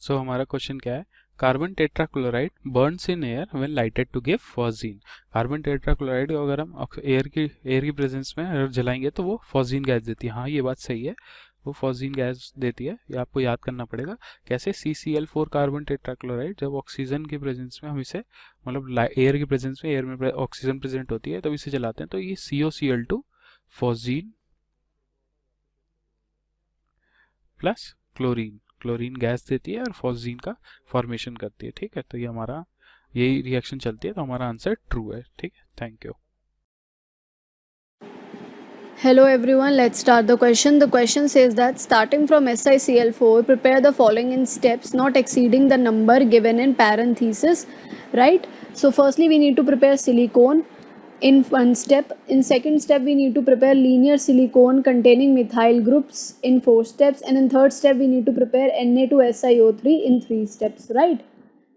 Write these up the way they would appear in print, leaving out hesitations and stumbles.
सो हमारा क्वेश्चन क्या है, carbon tetrachloride burns in air when lighted to give phosgene. Carbon tetrachloride को अगर हम एयर की प्रेजेंस में अगर जलाएंगे तो वो फॉस्जीन गैस देती है। हाँ, ये बात सही है, वो फॉस्जीन गैस देती है। ये आपको याद करना पड़ेगा कैसे। CCl4 कार्बन टेट्राक्लोराइड, जब ऑक्सीजन के प्रेजेंस में हम इसे मतलब एयर की प्रेजेंस में, एयर में ऑक्सीजन प्रेजेंट होती है तब इसे जलाते हैं, तो ये COCl2 phosgene plus chlorine, chlorine gas देती है और फॉस्जीन का फॉर्मेशन करती है। ठीक है, तो ये हमारा यही रिएक्शन चलती है, तो हमारा आंसर ट्रू है। ठीक है, thank you. Hello everyone, let's start the question. The question says that starting from SiCl4, prepare the following in steps not exceeding the number given in parenthesis, right? So firstly we need to prepare silicone in one step. In second step we need to prepare linear silicone containing methyl groups in 4 steps, and in third step we need to prepare Na2SiO3 in 3 steps, right?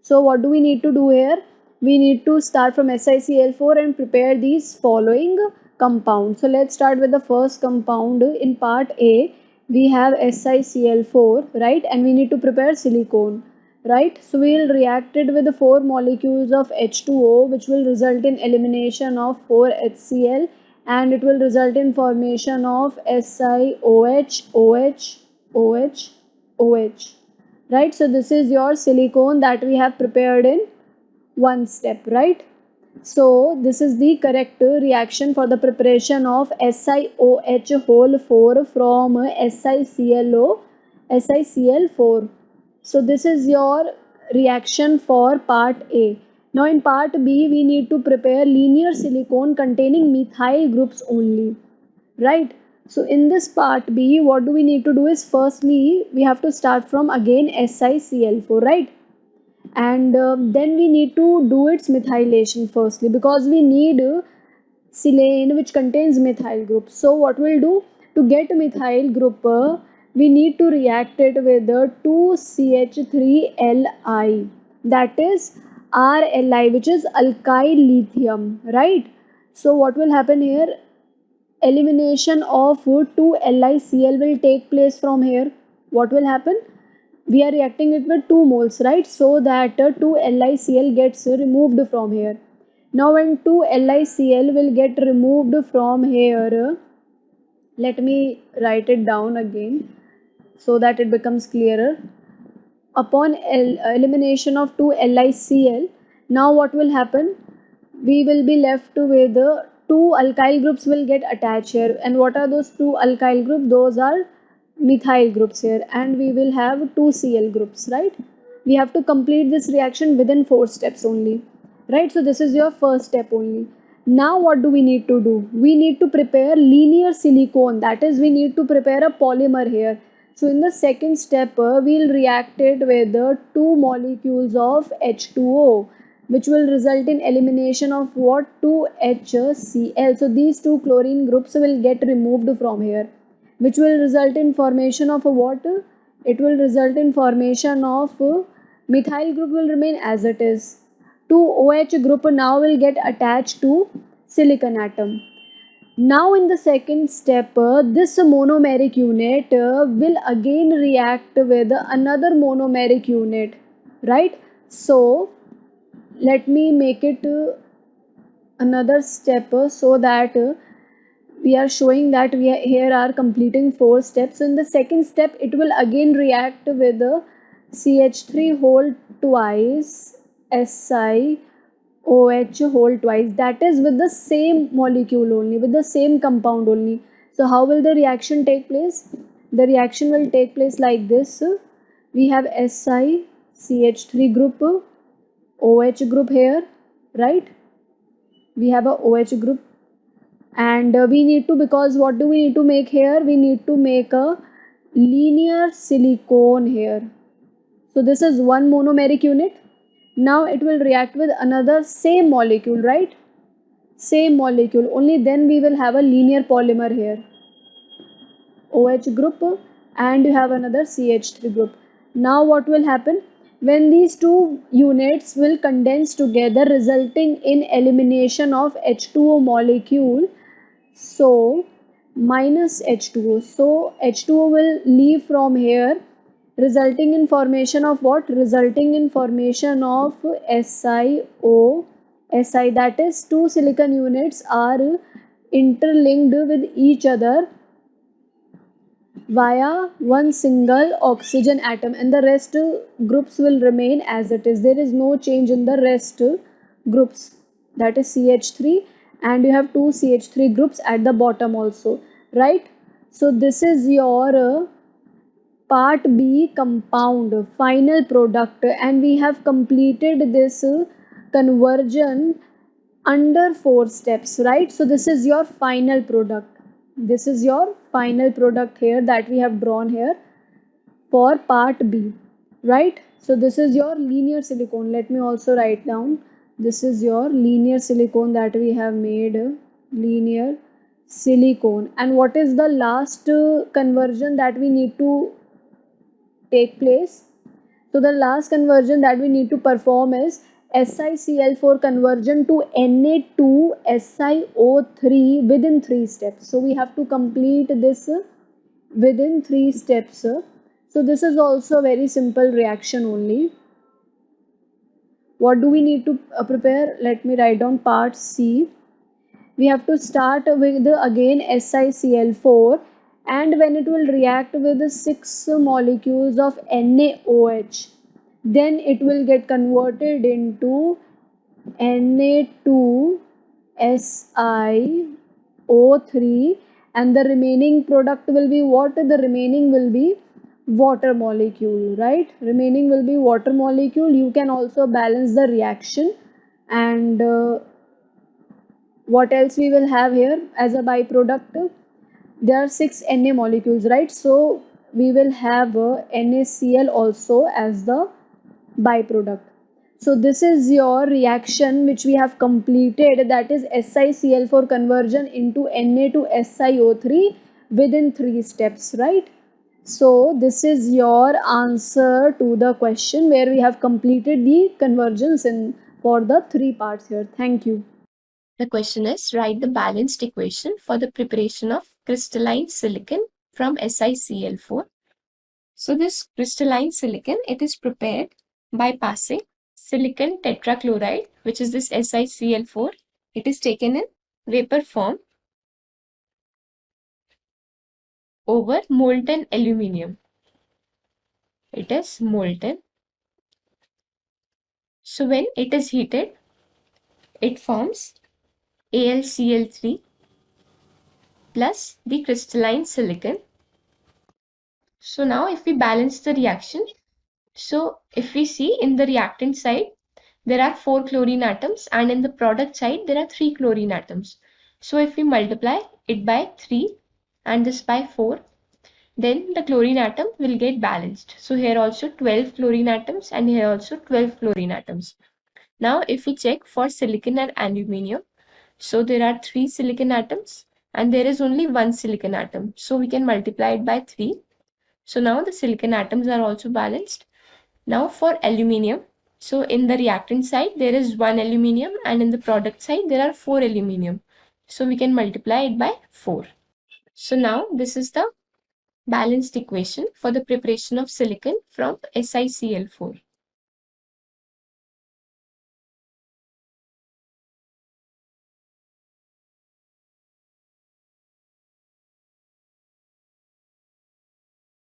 So what do we need to do here? We need to start from SiCl4 and prepare these following compounds. So let's start with the first compound. In part A, we have SiCl4, right? And we need to prepare silicone, right? So we will react it with the 4 molecules of H2O, which will result in elimination of 4 HCl, and it will result in formation of SiOH, OH, OH, OH, right? So this is your silicone that we have prepared in one step, right? So this is the correct reaction for the preparation of SiOH whole 4 from SiCl4. So this is your reaction for part A. Now in part B we need to prepare linear silicone containing methyl groups only, right? So in this part B, what do we need to do is, firstly we have to start from again SiCl4, right? And then we need to do its methylation firstly, because we need silane which contains methyl group. So what we'll do, to get methyl group, we need to react it with 2CH3Li, that is RLi, which is alkyl lithium, right? So what will happen here, elimination of 2LiCl will take place from here. What will happen, we are reacting it with 2 moles, right? So that 2LiCl gets removed from here. Now when 2LiCl will get removed from here, let me write it down again so that it becomes clearer. Upon elimination of 2LiCl, now what will happen, we will be left with 2 alkyl groups will get attached here. And what are those 2 alkyl groups? Those are methyl groups here, and we will have 2 Cl groups, right? We have to complete this reaction within 4 steps only, right? So this is your first step only. Now what do we need to do? We need to prepare linear silicone, that is we need to prepare a polymer here. So in the second step, we'll react it with 2 molecules of H2O, which will result in elimination of what, 2HCl. So these 2 chlorine groups will get removed from here, which will result in formation of a what? It will result in formation of methyl group will remain as it is. 2OH group now will get attached to silicon atom. Now in the second step, this monomeric unit will again react with another monomeric unit, right? So let me make it another step so that we are showing that we are here are completing 4 steps. So in the second step, it will again react with CH3 whole twice, SiOH whole twice, that is with the same molecule only, with the same compound only. So how will the reaction take place? The reaction will take place like this. We have SiCH3 group, OH group here, right? We have a OH group, and we need to, because what do we need to make here, we need to make a linear silicone here. So this is one monomeric unit. Now it will react with another same molecule, right? Same molecule, only then we will have a linear polymer here, OH group, and you have another CH3 group. Now what will happen, when these 2 units will condense together, resulting in elimination of H2O molecule, so minus H2O, so H2O will leave from here, resulting in formation of what? Resulting in formation of SiO, Si, that is two silicon units are interlinked with each other via one single oxygen atom, and the rest groups will remain as it is. There is no change in the rest groups, that is CH3, and you have two CH3 groups at the bottom also, right? So this is your part B compound final product, and we have completed this conversion under 4 steps, right? So this is your final product. This is your final product here that we have drawn here for part B, right? So this is your linear silicone. Let me also write down. This is your linear silicone that we have made, linear silicone. And what is the last conversion that we need to take place? So the last conversion that we need to perform is SiCl4 conversion to Na2SiO3 within 3 steps. So we have to complete this within 3 steps. So this is also a very simple reaction only. What do we need to prepare? Let me write down part C. We have to start with again SiCl4, and when it will react with 6 molecules of NaOH, then it will get converted into Na2SiO3, and the remaining product will be what? The remaining will be water molecule, right? Remaining will be water molecule. You can also balance the reaction, and what else we will have here as a byproduct? There are 6 Na molecules, right? So we will have NaCl also as the byproduct. So this is your reaction which we have completed, that is SiCl4 conversion into Na to SiO3 within 3 steps, right? So this is your answer to the question where we have completed the conversions for the 3 parts here. Thank you. The question is, write the balanced equation for the preparation of crystalline silicon from SiCl4. So this crystalline silicon, it is prepared by passing silicon tetrachloride, which is this SiCl4. It is taken in vapor form over molten aluminium. It is molten. So when it is heated, it forms AlCl3 plus the crystalline silicon. So now if we balance the reaction, so if we see in the reactant side, there are 4 chlorine atoms, and in the product side, there are 3 chlorine atoms. So if we multiply it by 3 and this by 4, then the chlorine atom will get balanced. So here also 12 chlorine atoms, and here also 12 chlorine atoms. Now if we check for silicon and aluminium, so there are 3 silicon atoms and there is only 1 silicon atom. So we can multiply it by 3. So now the silicon atoms are also balanced. Now for aluminium, so in the reactant side there is 1 aluminium, and in the product side there are 4 aluminium. So we can multiply it by 4. So now this is the balanced equation for the preparation of silicon from SiCl4.